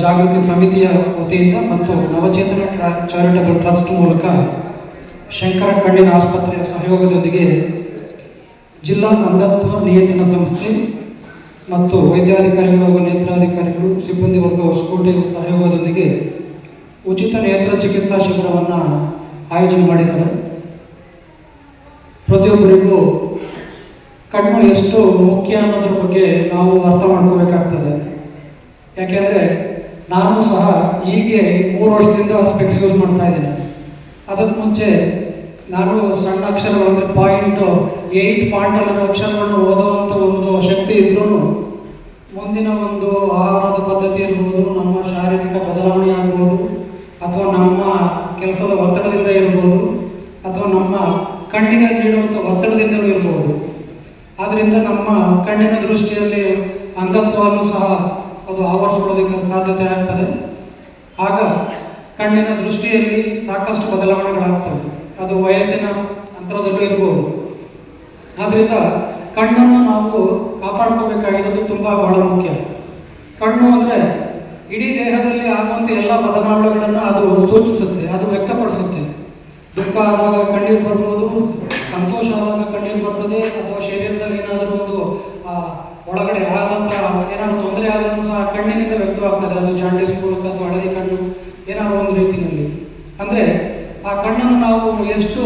ಜಾಗೃತಿ ಸಮಿತಿಯ ವತಿಯಿಂದ ಮತ್ತು ನವಚೇತನ ಚಾರಿಟಬಲ್ ಟ್ರಸ್ಟ್ ಮೂಲಕ ಶಂಕರ ಕಣ್ಣಿನ ಆಸ್ಪತ್ರೆಯ ಸಹಯೋಗದೊಂದಿಗೆ ಜಿಲ್ಲಾ ಅಂಧತ್ವ ನಿಯಂತ್ರಣ ಸಂಸ್ಥೆ ಮತ್ತು ವೈದ್ಯಾಧಿಕಾರಿಗಳು ಹಾಗೂ ನೇತ್ರಾಧಿಕಾರಿಗಳು ಸಿಬ್ಬಂದಿ ವರ್ಗ ಹೊಸಕೋಟೆ ಸಹಯೋಗದೊಂದಿಗೆ ಉಚಿತ ನೇತ್ರ ಚಿಕಿತ್ಸಾ ಶಿಬಿರವನ್ನು ಆಯೋಜನೆ ಮಾಡಿದ್ದಾರೆ. ಪ್ರತಿಯೊಬ್ಬರಿಗೂ ಕಣ್ಣು ಎಷ್ಟು ಮುಖ್ಯ ಅನ್ನೋದ್ರ ಬಗ್ಗೆ ನಾವು ಅರ್ಥ ಮಾಡ್ಕೋಬೇಕಾಗ್ತದೆ. ಯಾಕೆಂದರೆ ನಾನು ಸಹ ಹೀಗೆ 3 ವರ್ಷದಿಂದ ಸ್ಪೆಕ್ಸ್ ಯೂಸ್ ಮಾಡ್ತಾ ಇದ್ದೀನಿ. ಅದಕ್ಕೆ ಮುಂಚೆ ನಾನು ಸಣ್ಣ ಅಕ್ಷರಗಳು ಅಂದರೆ 0.8 ಫಾಂಟಲ್ಲಿರೋ ಅಕ್ಷರಗಳನ್ನು ಓದುವಂಥ ಒಂದು ಶಕ್ತಿ ಇದ್ರೂ ಮುಂದಿನ ಒಂದು ಆಹಾರದ ಪದ್ಧತಿ ಇರ್ಬೋದು, ನಮ್ಮ ಶಾರೀರಿಕ ಬದಲಾವಣೆ ಆಗ್ಬೋದು, ಅಥವಾ ನಮ್ಮ ಕೆಲಸದ ಒತ್ತಡದಿಂದ ಇರ್ಬೋದು, ಅಥವಾ ನಮ್ಮ ಕಣ್ಣಿಗೆ ನೀಡುವಂಥ ಒತ್ತಡದಿಂದಲೂ ಇರ್ಬೋದು. ಆದ್ದರಿಂದ ನಮ್ಮ ಕಣ್ಣಿನ ದೃಷ್ಟಿಯಲ್ಲಿ ಅಂಧತ್ವವನ್ನು ಸಹ ಅದು ಆವರಿಸ್ಕೊಳ್ಳೋದಕ್ಕೆ ಸಾಧ್ಯತೆ ಆಗ್ತದೆ. ಆಗ ಕಣ್ಣಿನ ದೃಷ್ಟಿಯಲ್ಲಿ ಸಾಕಷ್ಟು ಬದಲಾವಣೆಗಳಾಗ್ತವೆ. ಅದು ವಯಸ್ಸಿನ ಅಂತರದಲ್ಲೂ ಇರ್ಬೋದು. ಆದ್ದರಿಂದ ಕಣ್ಣನ್ನು ನಾವು ಕಾಪಾಡ್ಕೋಬೇಕಾಗಿರೋದು ಬಹಳ ಮುಖ್ಯ. ಕಣ್ಣು ಅಂದರೆ ಇಡೀ ದೇಹದಲ್ಲಿ ಆಗುವಂಥ ಎಲ್ಲ ಬದಲಾವಣೆಗಳನ್ನು ಅದು ಸೂಚಿಸುತ್ತೆ, ಅದು ವ್ಯಕ್ತಪಡಿಸುತ್ತೆ. ದುಃಖ ಆದಾಗ ಕಣ್ಣೀರು ಬರ್ಬೋದು, ಸಂತೋಷ ಆದಾಗ ಕಣ್ಣೀರು ಬರ್ತದೆ, ಅಥವಾ ಶರೀರದಲ್ಲಿ ಏನಾದರೂ ಒಂದು ಒಳಗಡೆ ಆದಂಥ ಏನಾದರೂ ತೊಂದರೆ ಆದರೂ ಸಹ ಕಣ್ಣಿನಿಂದ ವ್ಯಕ್ತವಾಗ್ತದೆ. ಅದು ಜಾಂಡೀಸ್ ಮೂಲಕ ಅಥವಾ ಹಳದಿ ಕಣ್ಣು ಏನಾದರೂ ಒಂದು ರೀತಿಯಲ್ಲಿ. ಅಂದರೆ ಆ ಕಣ್ಣನ್ನು ನಾವು ಎಷ್ಟು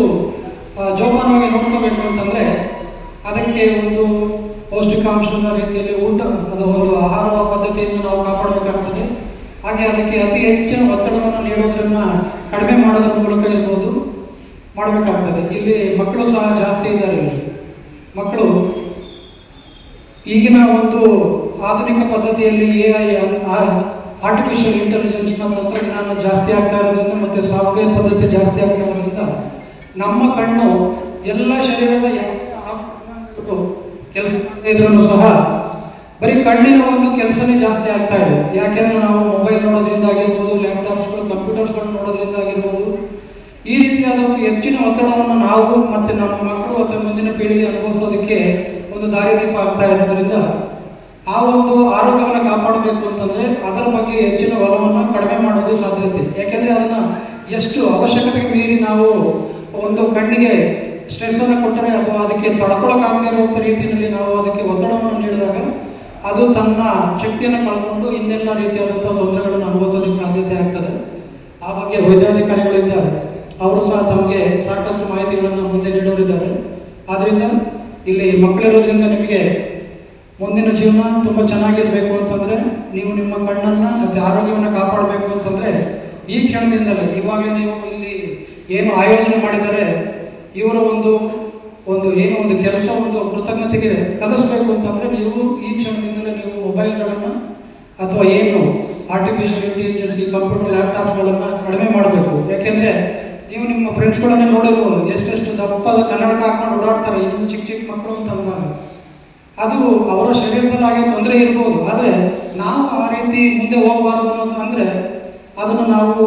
ಜೋಪಾನವಾಗಿ ನೋಡ್ಕೋಬೇಕು ಅಂತಂದರೆ ಅದಕ್ಕೆ ಒಂದು ಪೌಷ್ಟಿಕಾಂಶದ ರೀತಿಯಲ್ಲಿ ಅದು ಒಂದು ಆಹಾರ ಪದ್ಧತಿಯಿಂದ ನಾವು ಕಾಪಾಡಬೇಕಾಗ್ತದೆ. ಹಾಗೆ ಅದಕ್ಕೆ ಅತಿ ಹೆಚ್ಚಿನ ಒತ್ತಡವನ್ನು ನೀಡೋದ್ರನ್ನ ಕಡಿಮೆ ಮಾಡೋದ್ರ ಮೂಲಕ ಇರ್ಬೋದು ಮಾಡಬೇಕಾಗ್ತದೆ. ಇಲ್ಲಿ ಮಕ್ಕಳು ಸಹ ಜಾಸ್ತಿ ಇದ್ದಾರೆ. ಇಲ್ಲಿ ಮಕ್ಕಳು ಈಗಿನ ಒಂದು ಆಧುನಿಕ ಪದ್ಧತಿಯಲ್ಲಿ AI ಆರ್ಟಿಫಿಷಿಯಲ್ ಇಂಟೆಲಿಜೆನ್ಸ್ನ ತಂತ್ರಜ್ಞಾನ ಜಾಸ್ತಿ ಆಗ್ತಾ ಇರೋದ್ರಿಂದ ಮತ್ತು ಸಾಫ್ಟ್ವೇರ್ ಪದ್ಧತಿ ಜಾಸ್ತಿ ಆಗ್ತಾ ಇರೋದ್ರಿಂದ ನಮ್ಮ ಕಣ್ಣು ಎಲ್ಲ ಶರೀರದ ಕೆಲಸ ಇದ್ರೂ ಸಹ ಬರೀ ಕಣ್ಣಿನ ಒಂದು ಕೆಲಸನೇ ಜಾಸ್ತಿ ಆಗ್ತಾ ಇದೆ. ಯಾಕೆಂದರೆ ನಾವು ಮೊಬೈಲ್ ನೋಡೋದ್ರಿಂದ ಆಗಿರ್ಬೋದು, ಲ್ಯಾಪ್ಟಾಪ್ಸ್ಗಳು, ಕಂಪ್ಯೂಟರ್ಸ್ಗಳು ನೋಡೋದ್ರಿಂದ ಆಗಿರ್ಬೋದು, ಈ ರೀತಿಯಾದ ಒಂದು ಹೆಚ್ಚಿನ ಒತ್ತಡವನ್ನು ನಾವು ಮತ್ತು ನಮ್ಮ ಮಕ್ಕಳು ಅಥವಾ ಮುಂದಿನ ಪೀಳಿಗೆ ಅನುಭವಿಸೋದಕ್ಕೆ ಒಂದು ದಾರಿದೀಪ ಆಗ್ತಾ ಇರೋದ್ರಿಂದ ಆ ಒಂದು ಆರೋಗ್ಯವನ್ನು ಕಾಪಾಡಬೇಕು ಅಂತಂದರೆ ಅದರ ಬಗ್ಗೆ ಹೆಚ್ಚಿನ ಒಲವನ್ನು ಕಡಿಮೆ ಮಾಡೋದು ಸಾಧ್ಯತೆ. ಯಾಕೆಂದರೆ ಅದನ್ನು ಎಷ್ಟು ಅವಶ್ಯಕತೆಗೆ ಮೀರಿ ನಾವು ಒಂದು ಕಣ್ಣಿಗೆ ಸ್ಟ್ರೆಸ್ಸನ್ನು ಕೊಟ್ಟರೆ ಅಥವಾ ಅದಕ್ಕೆ ತಡ್ಕೊಳಕ್ಕಾಗದೇ ಇರುವಂಥ ರೀತಿಯಲ್ಲಿ ನಾವು ಅದಕ್ಕೆ ಒತ್ತಡವನ್ನು ನೀಡಿದಾಗ ಅದು ತನ್ನ ಶಕ್ತಿಯನ್ನು ಕಳ್ಕೊಂಡು ಇನ್ನೆಲ್ಲ ರೀತಿಯಾದಂಥ ತೊಂದರೆಗಳನ್ನು ಅನುಭವಿಸೋದಕ್ಕೆ ಸಾಧ್ಯತೆ ಆಗ್ತದೆ. ಆ ಬಗ್ಗೆ ವೈದ್ಯಾಧಿಕಾರಿಗಳಿದ್ದಾರೆ, ಅವರು ಸಹ ತಮಗೆ ಸಾಕಷ್ಟು ಮಾಹಿತಿಗಳನ್ನು ಮುಂದೆ ನೀಡೋರಿದ್ದಾರೆ. ಆದ್ದರಿಂದ ಇಲ್ಲಿ ಮಕ್ಕಳಿರೋದ್ರಿಂದ ನಿಮಗೆ ಮುಂದಿನ ಜೀವನ ತುಂಬ ಚೆನ್ನಾಗಿರಬೇಕು ಅಂತಂದರೆ ನೀವು ನಿಮ್ಮ ಕಣ್ಣನ್ನು ಮತ್ತು ಆರೋಗ್ಯವನ್ನು ಕಾಪಾಡಬೇಕು ಅಂತಂದರೆ ಈ ಕ್ಷಣದಿಂದಲೇ ಇವಾಗಲೇ ನೀವು ಇಲ್ಲಿ ಏನು ಆಯೋಜನೆ ಮಾಡಿದರೆ ಇವರ ಒಂದು ಏನೋ ಒಂದು ಕೆಲಸ ಒಂದು ಕೃತಜ್ಞತೆಗೆ ಸಲ್ಲಿಸಬೇಕು ಅಂತಂದರೆ ನೀವು ಈ ಕ್ಷಣದಿಂದಲೇ ನೀವು ಮೊಬೈಲ್ಗಳನ್ನು ಅಥವಾ ಏನು ಆರ್ಟಿಫಿಷಿಯಲ್ ಇಂಟೆಲಿಜೆನ್ಸ್ ಕಂಪ್ಯೂಟರ್ ಲ್ಯಾಪ್ಟಾಪ್ಸ್ಗಳನ್ನು ಕಡಿಮೆ ಮಾಡಬೇಕು. ಯಾಕೆಂದರೆ ನೀವು ನಿಮ್ಮ ಫ್ರೆಂಡ್ಸ್ಗಳನ್ನೇ ನೋಡಿರ್ಬೋದು, ಎಷ್ಟೆಷ್ಟು ದಪ್ಪದ ಕನ್ನಡಕ ಹಾಕೊಂಡು ಓಡಾಡ್ತಾರೆ ಇನ್ನೂ ಚಿಕ್ಕ ಮಕ್ಕಳು ಅಂತ ಅಂದಾಗ ಅದು ಅವರ ಶರೀರದಲ್ಲಿ ಆಗೋ ತೊಂದರೆ ಇರ್ಬೋದು. ಆದರೆ ನಾವು ಆ ರೀತಿ ಮುಂದೆ ಹೋಗಬಾರ್ದು ಅನ್ನೋದು ಅಂದರೆ ಅದನ್ನು ನಾವು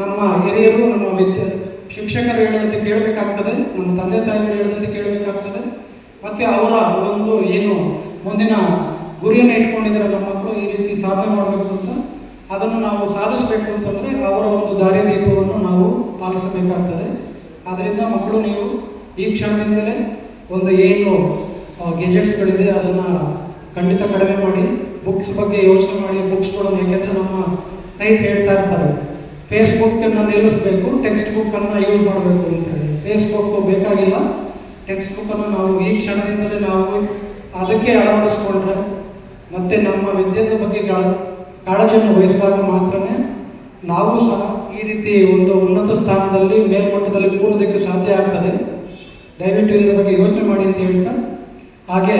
ನಮ್ಮ ಹಿರಿಯರು, ನಮ್ಮ ಶಿಕ್ಷಕರು ಹೇಳಿದಂತೆ ಕೇಳಬೇಕಾಗ್ತದೆ, ನಮ್ಮ ತಂದೆ ತಾಯಿಗಳು ಹೇಳಿದಂತೆ ಕೇಳಬೇಕಾಗ್ತದೆ. ಮತ್ತು ಅವರ ಒಂದು ಏನು ಮುಂದಿನ ಗುರಿಯನ್ನು ಇಟ್ಕೊಂಡಿದ್ದಾರೆ ನಮ್ಮ ಮಕ್ಕಳು ಈ ರೀತಿ ಸಾಧನೆ ಮಾಡಬೇಕು ಅಂತ, ಅದನ್ನು ನಾವು ಸಾಧಿಸಬೇಕು ಅಂತಂದರೆ ಅವರ ಒಂದು ದಾರಿದೀಪವನ್ನು ನಾವು ಪಾಲಿಸಬೇಕಾಗ್ತದೆ. ಆದ್ದರಿಂದ ಮಕ್ಕಳು ನೀವು ಈ ಕ್ಷಣದಿಂದಲೇ ಒಂದು ಏನು ಗೆಜೆಟ್ಸ್ಗಳಿದೆ ಅದನ್ನು ಖಂಡಿತ ಕಡಿಮೆ ಮಾಡಿ, ಬುಕ್ಸ್ ಬಗ್ಗೆ ಯೋಚನೆ ಮಾಡಿ ಬುಕ್ಸ್ಗಳನ್ನು. ಯಾಕೆಂದರೆ ನಮ್ಮ ಸ್ನೇಹಿತರು ಹೇಳ್ತಾ ಇರ್ತಾರೆ ಫೇಸ್ಬುಕ್ಕನ್ನು ನಿಲ್ಲಿಸಬೇಕು, ಟೆಕ್ಸ್ಟ್ ಬುಕ್ಕನ್ನು ಯೂಸ್ ಮಾಡಬೇಕು ಅಂತೇಳಿ. ಫೇಸ್ಬುಕ್ಕು ಬೇಕಾಗಿಲ್ಲ, ಟೆಕ್ಸ್ಟ್ ಬುಕ್ಕನ್ನು ನಾವು ಈ ಕ್ಷಣದಿಂದಲೇ ನಾವು ಅದಕ್ಕೆ ಅಳವಡಿಸ್ಕೊಂಡ್ರೆ ಮತ್ತು ನಮ್ಮ ವಿದ್ಯೆಯ ಬಗ್ಗೆ ಕಾಳಜಿಯನ್ನು ವಹಿಸಿದಾಗ ಮಾತ್ರನೇ ನಾವು ಸಹ ಈ ರೀತಿ ಒಂದು ಉನ್ನತ ಸ್ಥಾನದಲ್ಲಿ ಮೇಲ್ಮಟ್ಟದಲ್ಲಿ ಕೂರೋದಕ್ಕೆ ಸಾಧ್ಯ ಆಗ್ತದೆ. ದಯವಿಟ್ಟು ಇದರ ಬಗ್ಗೆ ಯೋಚನೆ ಮಾಡಿ ಅಂತ ಹೇಳ್ತಾ, ಹಾಗೆ